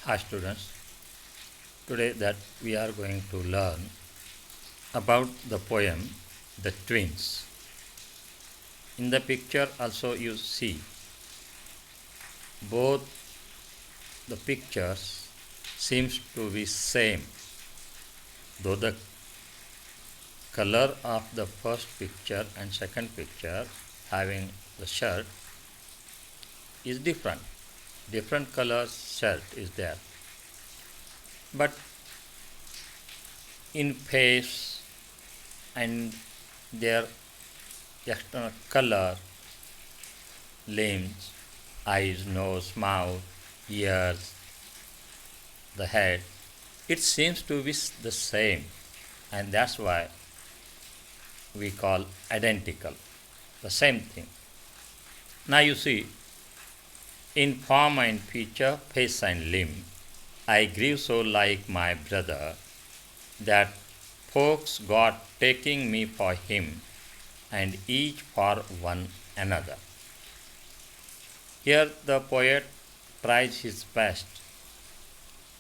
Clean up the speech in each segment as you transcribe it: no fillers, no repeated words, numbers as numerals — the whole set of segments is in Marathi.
Hi students, today that we are going to learn about the poem The Twins. In the picture also you see both the pictures seems to be same, though the color of the first picture and second picture having the shirt is different. Different color shirt is there. But in face and their external color, limbs, eyes, nose, mouth, ears, the head, it seems to be the same, and that's why we call identical, the same thing. Now you see, in form and feature, face and limb, I grew so like my brother that folks got taking me for him and each for one another. Here the poet tries his best.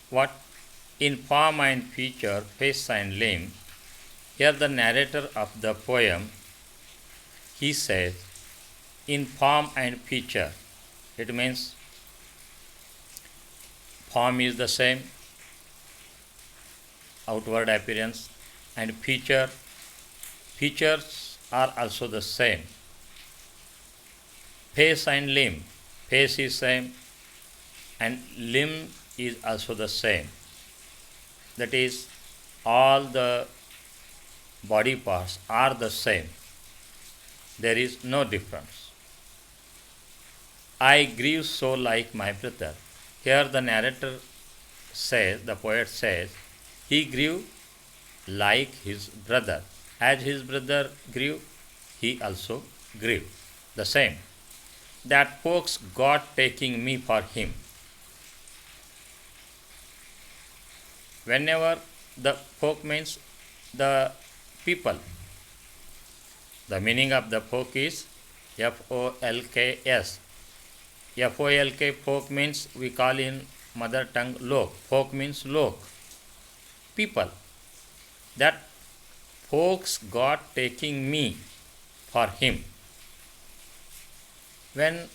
What in form and feature, face and limb, here the narrator of the poem, he says, in form and feature, it means form is the same, outward appearance, and features are also the same. Face and limb, face is same and limb is also the same. That is, all the body parts are the same. There is no difference. I grew so like my brother. Here the narrator says, the poet says, he grew like his brother. As his brother grew, he also grew. The same. That folks got taking me for him. Whenever the folk means the people, the meaning of the folk is Folks. Folk, folk means we call in mother tongue lok. Folk means lok, people. That folks got taking me for him. When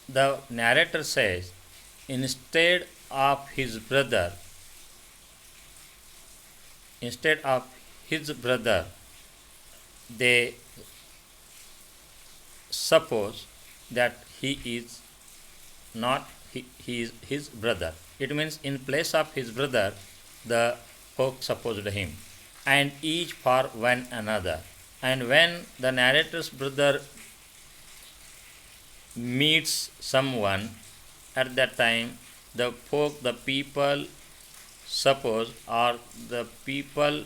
the narrator says, instead of his brother, they suppose that he is not he is his brother. It means in place of his brother, the folk supposed him, and each for one another. And when the narrator's brother meets someone, at that time the folk, the people suppose, or the people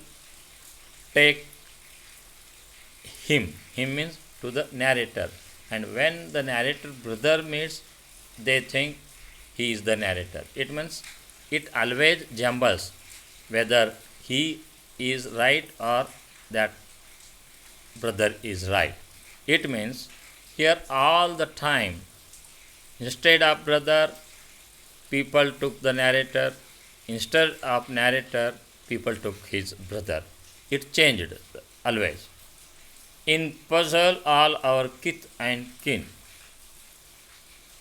take him. Him means to the narrator. And when the narrator brother meets, they think he is the narrator. It means it always jumbles whether he is right or that brother is right. It means here all the time, instead of brother, people took the narrator. Instead of narrator, people took his brother. It changed always. In puzzle all our kith and kin,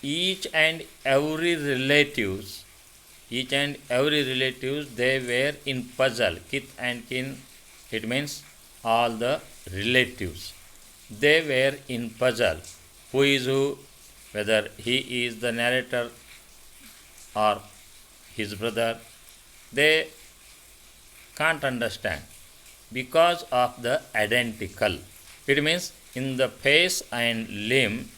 each and every relatives, they were in puzzle. Kith and kin, it means all the relatives. They were in puzzle. Who is who? Whether he is the narrator or his brother, they can't understand because of the identical. It means in the face and limb,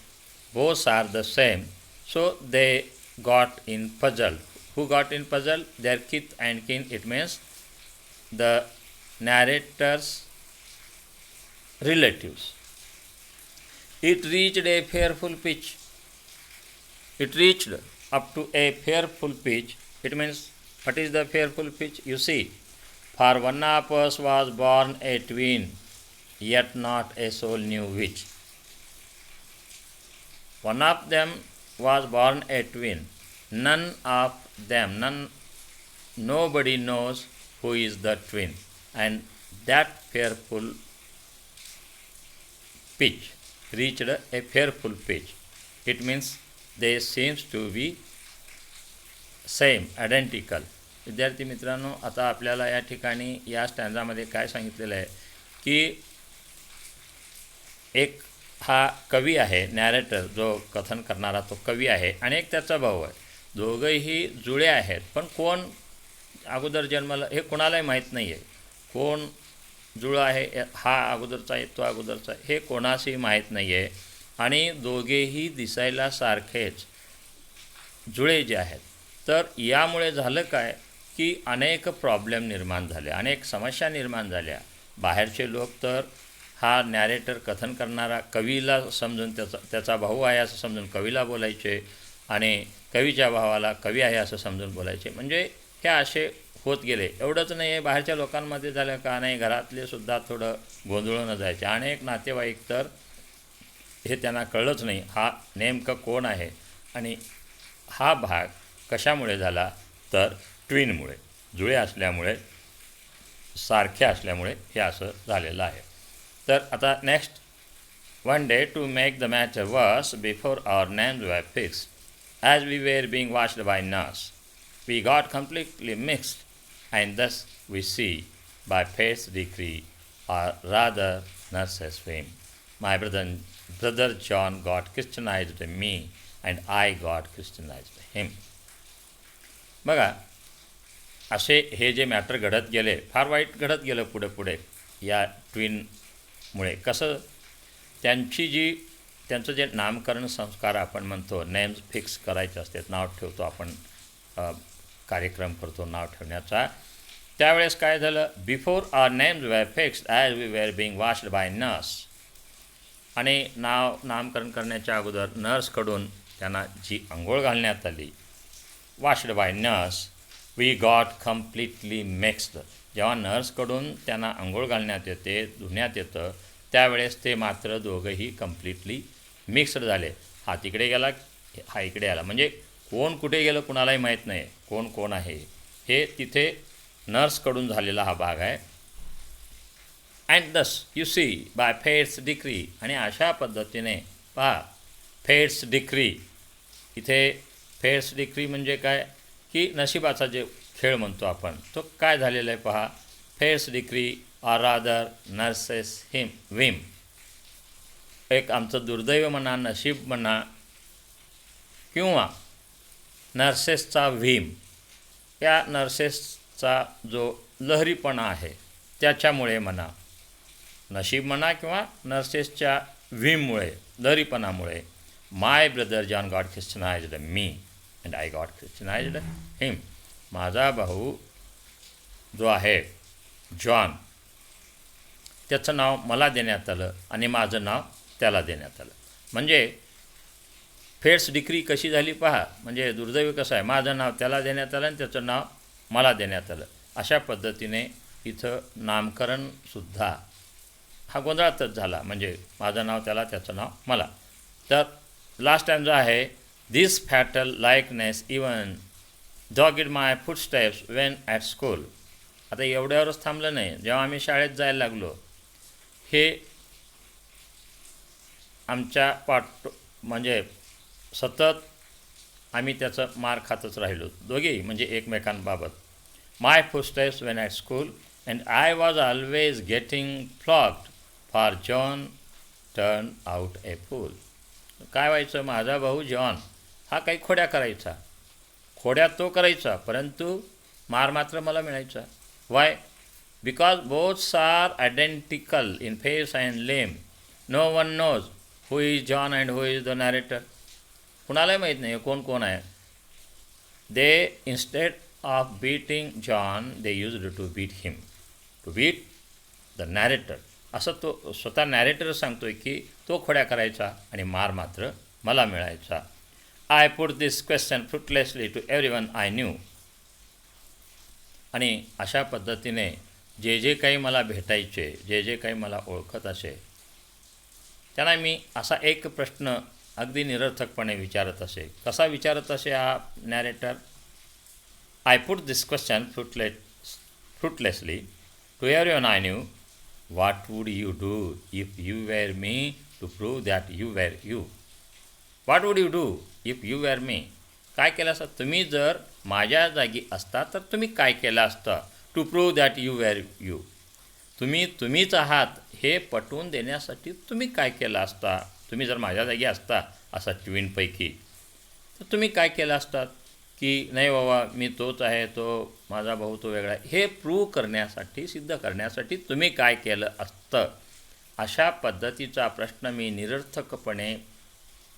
both are the same. So they got in puzzle. Who got in puzzle? Their kith and kin. It means the narrator's relatives. It reached a fearful pitch. It reached up to a fearful pitch. It means, what is the fearful pitch? You see, for one of us was born a twin, yet not a soul knew which. One of them was born a twin. none of them, nobody knows who is the twin. And that fearful pitch reached a fearful pitch. It means they seems to be same, identical. विद्यार्थी मित्रांनो, आता आपल्याला या ठिकाणी या स्टँजामध्ये काय सांगितलेलं आहे की एक हा कवी आहे, नॅरेटर जो कथन करणारा तो कवी आहे, आणि एक त्याचा भाऊ आहे. दोघंही जुळे आहेत, पण कोण अगोदर जन्माला हे कोणालाही माहीत नाही आहे. कोण जुळं आहे, हा अगोदरचा आहे तो अगोदरचा आहे, हे कोणासही माहीत नाही आहे. आणि दोघेही दिसायला सारखेच जुळे जे आहेत. तर यामुळे झालं काय की अनेक प्रॉब्लेम निर्माण झाले, अनेक समस्या निर्माण झाल्या. बाहेरचे लोक तर हा नॅरेटर कथन करणारा कवीला समजून त्याचा भाऊ आहे असं समजून कवीला बोलायचे, आणि कवीच्या भावाला कवी आहे असं समजून बोलायचे. म्हणजे हे असे होत गेले. एवढंच नाही आहे, बाहेरच्या लोकांमध्ये झालं का नाही, घरातले सुद्धा थोडं गोंधळून जायचे. अनेक नातेवाईक तर हे त्यांना कळलंच नाही हा नेमकं कोण आहे. आणि हा भाग कशामुळे झाला तर ट्विनमुळे, जुळे असल्यामुळे, सारखे असल्यामुळे हे असं झालेलं आहे. तर आता next, one day to make the matter worse before our names were fixed as we were being watched by nurse we got completely mixed and thus we see by fate's decree R rather nurse's fame. My brother John got christianised me and I got christianised him. बघा, असे हे जे मॅटर घडत गेले, फार वाईट घडत गेलं पुढे पुढे या ट्विनमुळे. कसं त्यांचं जे नामकरण संस्कार आपण म्हणतो, नेम्स फिक्स करायचे असतात, नाव ठेवतो आपण, कार्यक्रम करतो नाव ठेवण्याचा. त्यावेळेस काय झालं, before our names were fixed as we were being watched by nurse. आणि नामकरण करण्याच्या अगोदर नर्सकडून त्यांना जी अंघोळ घालण्यात आली, washed by nurse, we got completely mixed. जेव्हा नर्सकडून त्यांना अंघोळ घालण्यात येते, धुण्यात येतं, त्यावेळेस ते मात्र दोघंही कम्प्लिटली मिक्स्ड झाले. हा तिकडे गेला, हा इकडे आला. म्हणजे कोण कुठे गेलं कुणालाही माहीत नाही कोण कोण आहे. हे तिथे नर्सकडून झालेला हा भाग आहे. And thus you see by fate's decree. आणि अशा पद्धतीने पहा, फेट्स डिक्री, इथे फेट्स डिक्री म्हणजे काय की नशिबाचा जे खेळ म्हणतो आपण, तो काय झालेला आहे पहा. Fate's decree R rather nurse's whim. एक आमचं दुर्दैव म्हणा, नशीब म्हणा, किंवा नर्सेसचा व्हीम, या नर्सेसचा जो लहरीपणा आहे त्याच्यामुळे म्हणा, नशीब म्हणा किंवा नर्सेसच्या व्हीममुळे, लहरीपणामुळे, my brother John got christianised me and I got christianised him. माझा भाऊ जो आहे जॉन, त्याचं नाव मला देण्यात आलं आणि माझं नाव त्याला देण्यात आलं. म्हणजे फेट्स डिक्री कशी झाली पहा. म्हणजे दुर्दैव कसं आहे, माझं नाव त्याला देण्यात आलं आणि त्याचं नाव मला देण्यात आलं. अशा पद्धतीने इथं नामकरणसुद्धा हा गोंधळातच झाला. म्हणजे माझं नाव त्याला, त्याचं नाव मला. तर लास्ट टाईम जो आहे, this fatal likeness even dogged my footsteps when at school. आता एवढ्यावरच थांबलं नाही. जेव्हा आम्ही शाळेत जायला लागलो, हे आमच्या म्हणजे सतत आम्ही त्याचं मार खातच राहिलो दोघेही, म्हणजे एकमेकांबाबत. My footsteps when at school and I was always getting flogged for John turn out a fool. काय व्हायचं, माझा भाऊ जॉन हा काही खोड्या करायचा, खोड्या तो करायचा, परंतु मार मात्र मला मिळायचा. Why? Because boths are identical in face and lame. No one knows who is John and who is the narrator. कुणालाही माहीत नाही कोण कोण आहे. They instead of beating John they used to beat him, to beat the narrator. असं तो स्वतः नॅरेटर सांगतोय की तो खोड्या करायचा आणि मार मात्र मला मिळायचा. I put this question fruitlessly to everyone I knew. आणि अशा पद्धतीने जे जे काही मला भेटायचे, जे जे काही मला ओळखत असे, त्यांना मी असा एक प्रश्न अगदी निरर्थकपणे विचारत असे. कसा विचारत असे हा narrator? I put this question fruitlessly to everyone I knew. What would you do if you were me to prove that you were you? What would you do if you were me? काय केलं असतं? तुम्ही जर माझ्या जागी असता तर तुम्ही काय केलं असतं? To prove that you were you. तुम्हीच आहात हे पटवून देण्यासाठी तुम्ही काय केलं असता? तुम्ही जर माझ्या जागी असता असा ट्विनपैकी तर तुम्ही काय केलं असतात की नाही बाबा मी तोच आहे, तो माझा भाऊ तो वेगळा आहे, हे प्रूव्ह करण्यासाठी, सिद्ध करण्यासाठी तुम्ही काय केलं असतं? अशा पद्धतीचा प्रश्न मी निरर्थकपणे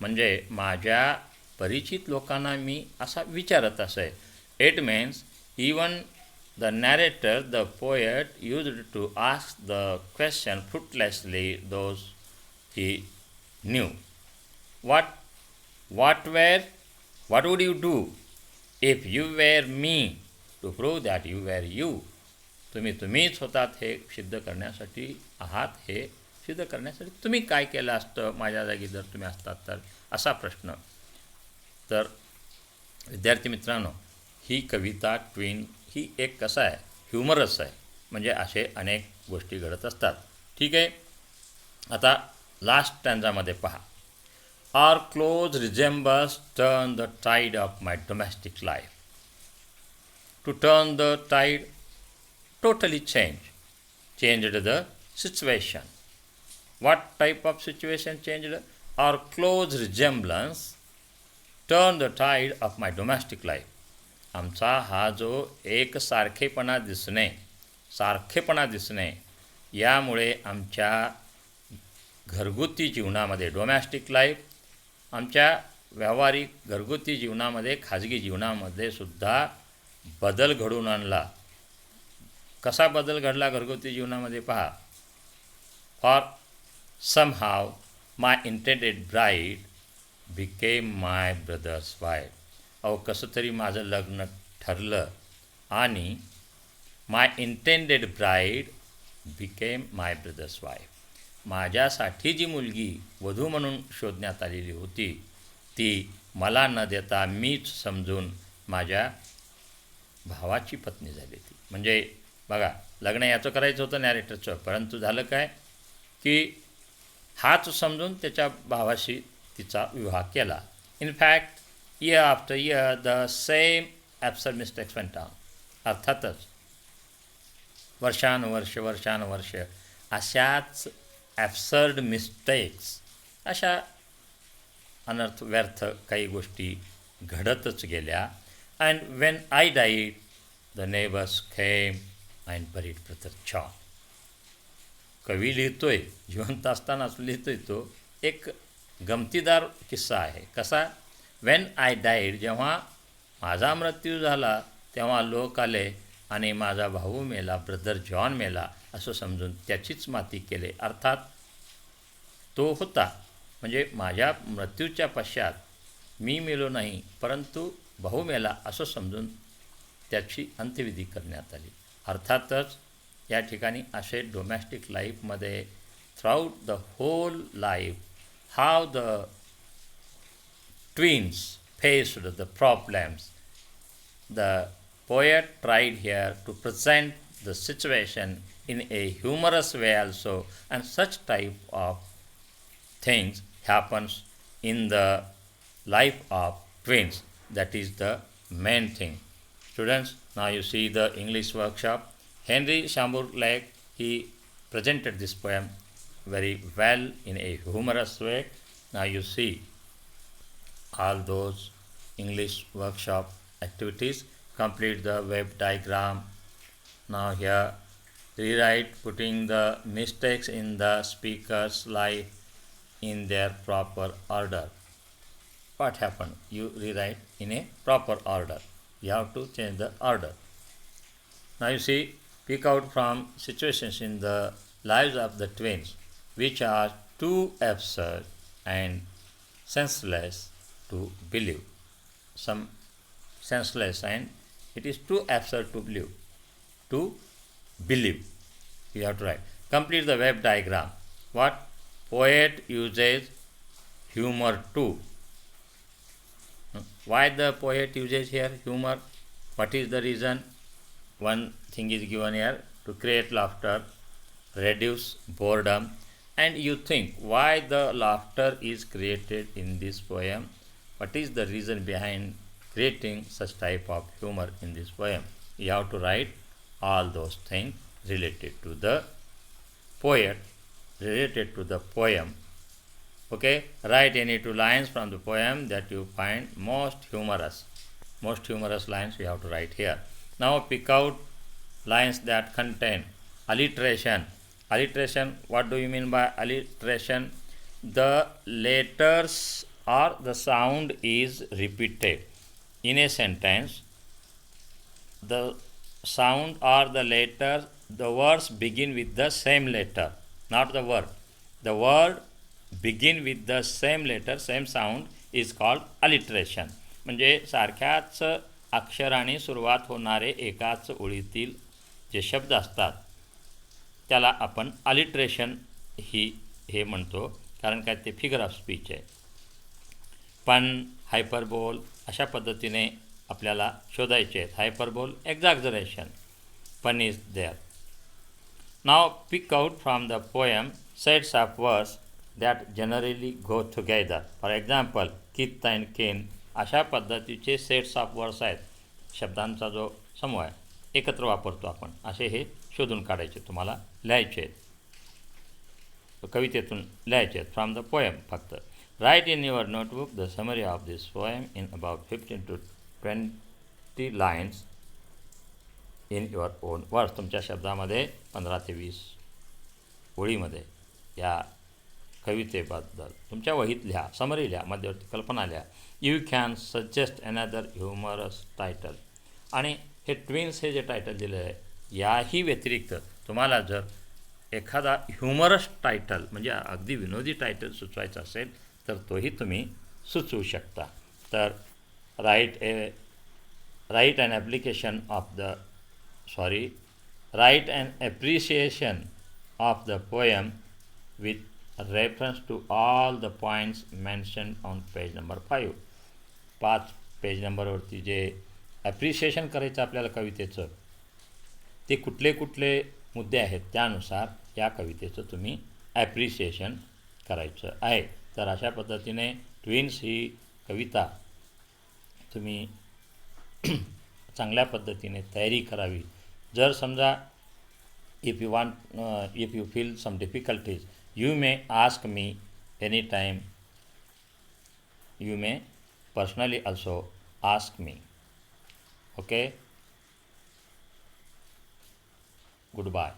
म्हणजे माझ्या परिचित लोकांना मी असा विचारत असे. It means even the narrator, the poet used to ask the question fruitlessly those he knew. What would you do if you were me to prove that you were you? तुम्हीच होतात हे सिद्ध करण्यासाठी आहात, हे सिद्ध करण्यासाठी तुम्ही काय केलं असतं माझ्या जागी जर तुम्ही असतात तर? असा प्रश्न. तर विद्यार्थी मित्रांनो, ही कविता ट्विन ही एक कसं आहे, ह्युमरस आहे. म्हणजे असे अनेक गोष्टी घडत असतात. ठीक आहे. आता लास्ट स्टँजामध्ये पहा. Our close resembles turn the tide of my domestic life. To turn the tide, totally changed the situation. What type of situation changed? Our close resemblance turned the tide of my domestic life. आमचा हा जो सारखेपणा दिसणे यामुळे आमच्या घरगुती जीवनामध्ये, डोमेस्टिक लाईफ, आमच्या व्यावहारिक घरगुती जीवनामध्ये, खाजगी जीवनामध्ये सुद्धा बदल घडवून आणला. कसा बदल घडला घरगुती जीवनामध्ये पहा. For somehow my intended bride became my brothers wife. अहो कसं तरी माझं लग्न ठरलं आणि माय इंटेंडेड ब्राईड बिकेम माय ब्रदर्स वाईफ. माझ्यासाठी जी मुलगी वधू म्हणून शोधण्यात आलेली होती ती मला न देता मीच समजून माझ्या भावाची पत्नी झाली ती. म्हणजे बघा, लग्न याचं करायचं होतं नॅरेटरचं, परंतु झालं काय की हाच समजून त्याच्या भावाशी तिचा विवाह केला. In fact year after year the same absurd mistakes went on. अर्थातच वर्षानुवर्ष अशाच ॲब्सर्ड मिस्टेक्स, अशा अनर्थ व्यर्थ काही गोष्टी घडतच गेल्या. And when I died the neighbours came and buried brother John. कवी लिहितोय, जिवंत असतानाच लिहितोय तो. एक गमतीदार किस्सा आहे. कसा? वेन आय डाईड, जेव्हा माझा मृत्यू झाला तेव्हा लोक आले आणि माझा भाऊ मेला, ब्रदर जॉन मेला असं समजून त्याचीच माती केले. अर्थात तो होता, म्हणजे माझ्या मृत्यूच्या पश्चात मी मेलो नाही परंतु भाऊ मेला असं समजून त्याची अंत्यविधी करण्यात आली. अर्थातच या ठिकाणी असे डोमेस्टिक लाईफमध्ये throughout the whole life how the twins faced the problems. The poet tried here to present the situation in a humorous way also, and such type of things happens in the life of twins. That is the main thing. Students, now you see the English workshop. Henry Shambur Lake, he presented this poem very well in a humorous way. Now you see all those English workshop activities. Complete the web diagram. Now here rewrite, putting the mistakes in the speaker's life in their proper order. What happened? You rewrite in a proper order. You have to change the order. Now you see, pick out from situations in the lives of the twins which are too absurd and senseless to believe. Some senseless and it is too absurd to believe. To believe. You have to write. Complete the web diagram. What poet uses humor too. Why the poet uses here humor? What is the reason? One thing is given here: to create laughter, reduce boredom. And you think why the laughter is created in this poem? What is the reason behind creating such type of humor in this poem? You have to write all those things related to the poet, related to the poem. Okay, write any two lines from the poem that you find most humorous. Most humorous lines we have to write here. Now pick out lines that contain alliteration. Alliteration, what do you mean by alliteration? The letters or the sound is repeated in a sentence. The sound or the letter, the words begin with the same letter, not the word. The word begin with the same letter, same sound is called alliteration. म्हणजे सारख्याच अक्षराने सुरुवात होणारे एकाच ओळीतील जे शब्द असतात त्याला आपण अलिट्रेशन हे म्हणतो, कारण काय ते फिगर ऑफ स्पीच आहे. पण हायपरबोल अशा पद्धतीने आपल्याला शोधायचे आहेत. हायपरबोल, एक्झॅक्झरेशन, पण is there. Now pick out from the poem sets of words that generally go together. For example kith and kin अशा पद्धतीचे सेट्स ऑफ वर्ड्स आहेत. शब्दांचा जो समूह आहे एकत्र वापरतो आपण, असे हे शोधून काढायचे, तुम्हाला लिहायचे आहेत, कवितेतून लिहायचे आहेत फ्रॉम द पोएम. फक्त write in your notebook the summary of this poem in about 15 to 20 lines in your own words. तुमच्या शब्दामध्ये 15 ते 20 ओळीमध्ये या कवितेबद्दल तुमच्या वहीत लिहा, समरी लिहा, मध्यवर्ती कल्पना लिहा. You can suggest another humorous title. आणि हे ट्विन्स हे जे टायटल दिलेलं आहे याही व्यतिरिक्त तुम्हाला जर एखादा ह्युमरस टायटल म्हणजे अगदी विनोदी टायटल सुचवायचं असेल तर तोही तुम्ही सुचवू शकता. तर write an application of the write an appreciation of the poem with reference to all the points mentioned on page number 5. 5 page नंबरवरती जे ॲप्रिशिएशन करायचं आपल्याला कवितेचं ते कुठले कुठले मुद्दे आहेत त्यानुसार या कवितेचं तुम्ही ॲप्रिशिएशन करायचं आहे. तर अशा पद्धतीने ट्विन्स ही कविता तुम्ही चांगल्या पद्धतीने तयारी करावी. जर समजा if you feel some difficulties, you may ask me anytime. You may personally also ask me. Okay? Goodbye.